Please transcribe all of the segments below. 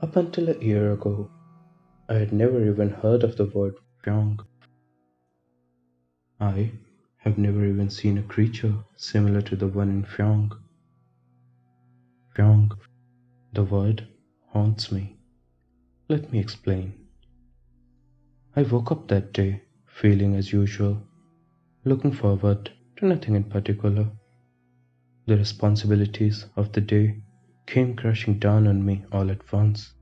Up until a year ago, I had never even heard of the word Fjong. I have never even seen a creature similar to the one in Fjong. Fjong, the word, haunts me. Let me explain. I woke up that day feeling as usual, looking forward to nothing in particular. The responsibilities of the day came crashing down on me all at once,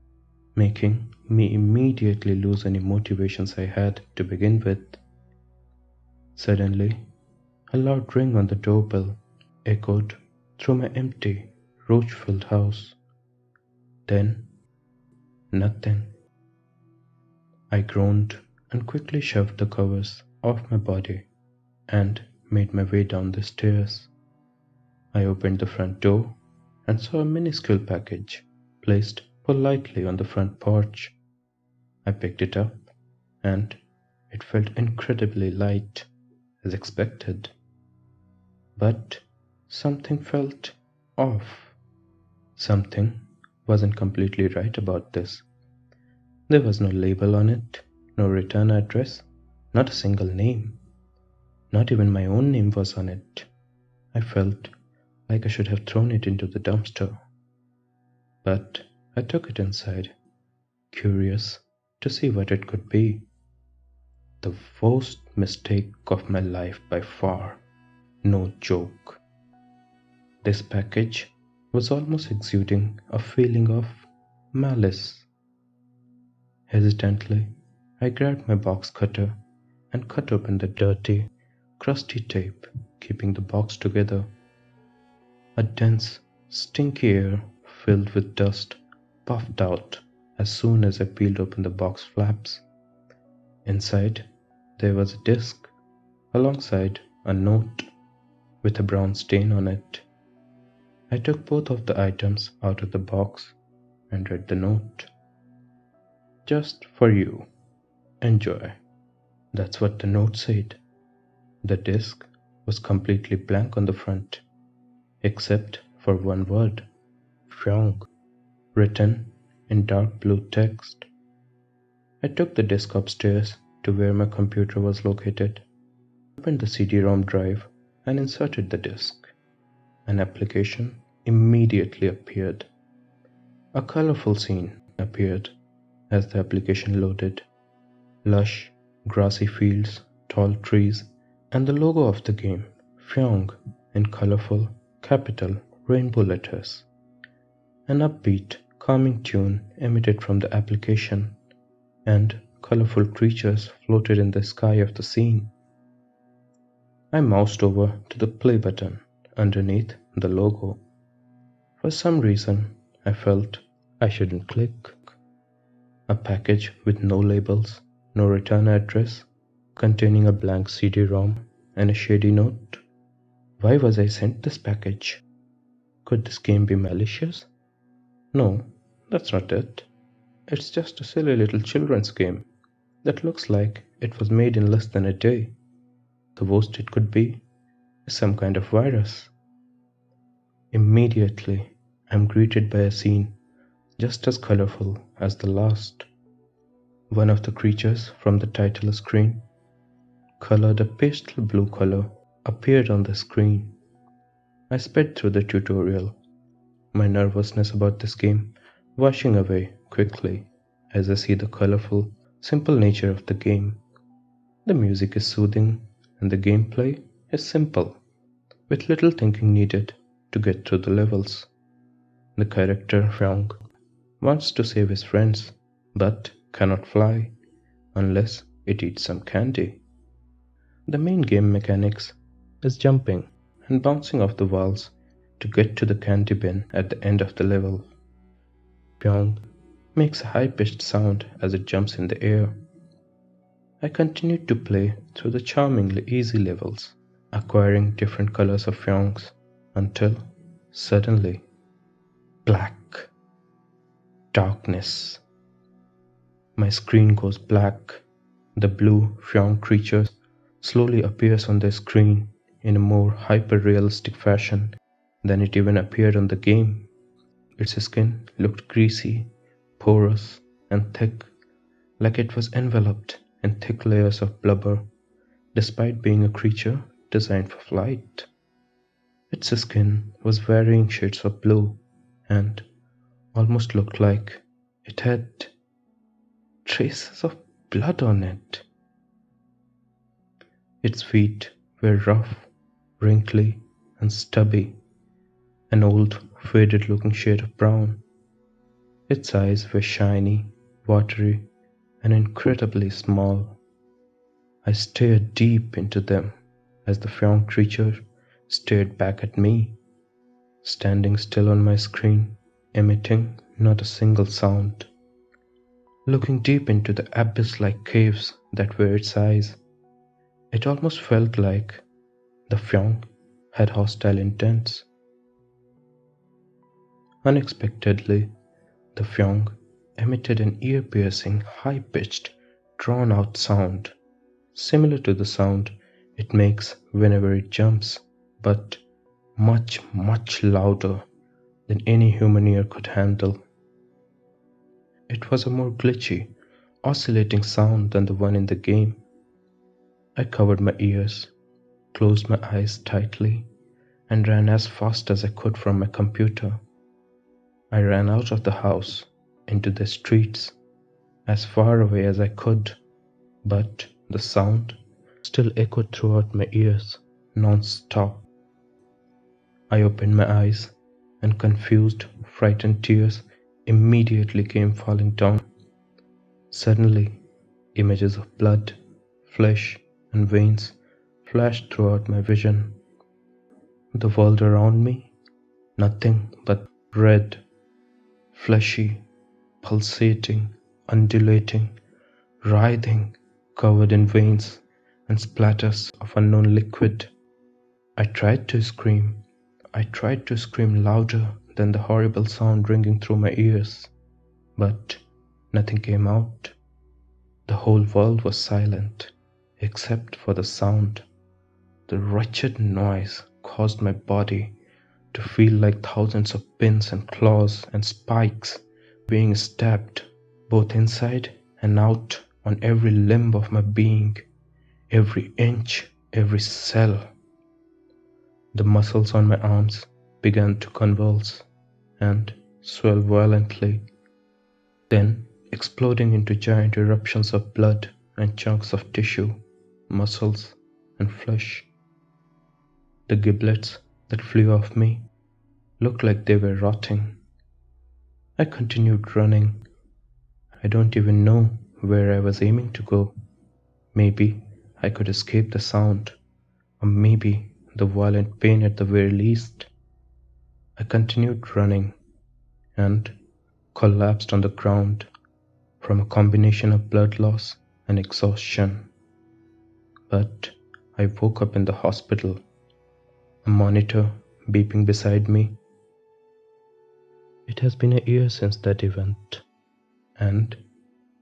making me immediately lose any motivations I had to begin with. Suddenly, a loud ring on the doorbell echoed through my empty, roach-filled house. Then, nothing. I groaned and quickly shoved the covers off my body and made my way down the stairs. I opened the front door and saw a minuscule package placed politely on the front porch. I picked it up and it felt incredibly light, as expected. But something felt off. Something wasn't completely right about this. There was no label on it, no return address, not a single name. Not even my own name was on it. I felt like I should have thrown it into the dumpster. But I took it inside, curious to see what it could be. The worst mistake of my life by far. No joke. This package was almost exuding a feeling of malice. Hesitantly, I grabbed my box cutter and cut open the dirty, crusty tape keeping the box together. A dense, stinky air filled with dust puffed out as soon as I peeled open the box flaps. Inside, there was a disc alongside a note with a brown stain on it. I took both of the items out of the box and read the note. Just for you. Enjoy. That's what the note said. The disc was completely blank on the front, except for one word, Fjong, written in dark blue text. I took the disc upstairs to where my computer was located, opened the CD-ROM drive and inserted the disc. An application immediately appeared. A colorful scene appeared as the application loaded. Lush, grassy fields, tall trees, and the logo of the game, Fjong, in colorful, capital, rainbow letters. An upbeat, calming tune emitted from the application, and colorful creatures floated in the sky of the scene. I moused over to the play button underneath the logo. For some reason, I felt I shouldn't click. A package with no labels, no return address, containing a blank CD-ROM and a shady note. Why was I sent this package? Could this game be malicious? No, that's not it. It's just a silly little children's game that looks like it was made in less than a day. The worst it could be is some kind of virus. Immediately, I'm greeted by a scene just as colorful as the last. One of the creatures from the title screen, colored a pastel blue color, appeared on the screen. I sped through the tutorial, my nervousness about this game washing away quickly as I see the colorful, simple nature of the game. The music is soothing and the gameplay is simple, with little thinking needed to get through the levels. The character Fjong wants to save his friends, but cannot fly unless it eats some candy. The main game mechanics is jumping and bouncing off the walls to get to the candy bin at the end of the level. Fjong makes a high-pitched sound as it jumps in the air. I continued to play through the charmingly easy levels, acquiring different colors of Fjongs until suddenly, black. Darkness. My screen goes black. The blue Fjong creature slowly appears on the screen in a more hyper-realistic fashion than it even appeared on the game. Its skin looked greasy, porous and thick, like it was enveloped in thick layers of blubber, despite being a creature designed for flight. Its skin was varying shades of blue and almost looked like it had traces of blood on it. Its feet were rough, wrinkly, and stubby, an old, faded looking shade of brown. Its eyes were shiny, watery, and incredibly small. I stared deep into them as the Fjong creature stared back at me, standing still on my screen, emitting not a single sound. Looking deep into the abyss-like caves that were its eyes, it almost felt like the Fjong had hostile intents. Unexpectedly, the Fjong emitted an ear-piercing, high-pitched, drawn-out sound, similar to the sound it makes whenever it jumps, but much, much louder than any human ear could handle. It was a more glitchy, oscillating sound than the one in the game. I covered my ears, closed my eyes tightly, and ran as fast as I could from my computer. I ran out of the house, into the streets, as far away as I could, but the sound still echoed throughout my ears, non-stop. I opened my eyes, and confused, frightened tears immediately came falling down. Suddenly, images of blood, flesh, and veins flashed throughout my vision. The world around me, nothing but red, fleshy, pulsating, undulating, writhing, covered in veins and splatters of unknown liquid. I tried to scream. I tried to scream louder than the horrible sound ringing through my ears, but nothing came out. The whole world was silent, except for the sound. The wretched noise caused my body to feel like thousands of pins and claws and spikes being stabbed both inside and out on every limb of my being, every inch, every cell. The muscles on my arms began to convulse and swell violently, then exploding into giant eruptions of blood and chunks of tissue, muscles, and flesh. The giblets that flew off me looked like they were rotting. I continued running. I don't even know where I was aiming to go. Maybe I could escape the sound, or maybe the violent pain at the very least. I continued running and collapsed on the ground from a combination of blood loss and exhaustion. But I woke up in the hospital, a monitor beeping beside me. It has been a year since that event, and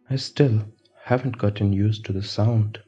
I still haven't gotten used to the sound.